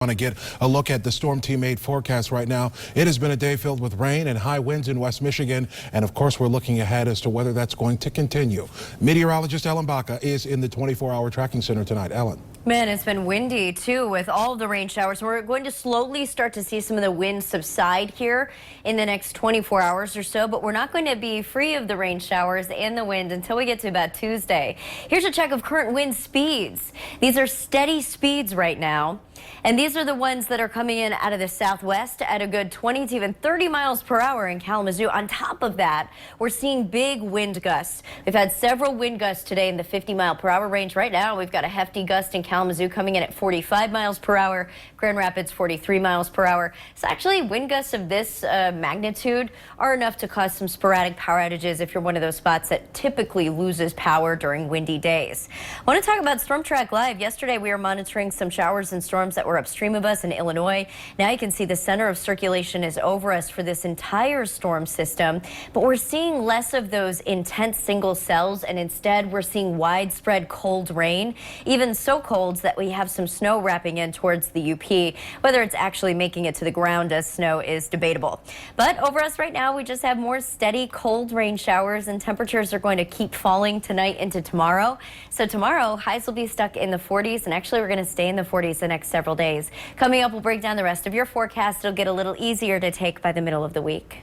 Want to get a look at the Storm Team 8 forecast right now. It has been a day filled with rain and high winds in West Michigan, and of course we're looking ahead as to whether that's going to continue. Meteorologist Ellen Baca is in the 24-hour tracking center tonight. Ellen. Man, it's been windy too with all of the rain showers. We're going to slowly start to see some of the wind subside here in the next 24 hours or so, but we're not going to be free of the rain showers and the wind until we get to about Tuesday. Here's a check of current wind speeds. These are steady speeds right now, and these are the ones that are coming in out of the southwest at a good 20 to even 30 miles per hour in Kalamazoo. On top of that, we're seeing big wind gusts. We've had several wind gusts today in the 50-mile-per-hour range. Right now, we've got a hefty gust in Kalamazoo coming in at 45 miles per hour. Grand Rapids, 43 miles per hour. So actually, wind gusts of this magnitude are enough to cause some sporadic power outages if you're one of those spots that typically loses power during windy days. I want to talk about Storm Track Live. Yesterday, we were monitoring some showers and storms that were upstream of us in Illinois. Now you can see the center of circulation is over us for this entire storm system, but we're seeing less of those intense single cells, and instead we're seeing widespread cold rain, even so cold that we have some snow wrapping in towards the UP. Whether it's actually making it to the ground as snow is debatable. But over us right now, we just have more steady cold rain showers, and temperatures are going to keep falling tonight into tomorrow. So tomorrow, highs will be stuck in the 40s, and actually we're going to stay in the 40s the next several days. Coming up, we'll break down the rest of your forecast. It'll get a little easier to take by the middle of the week.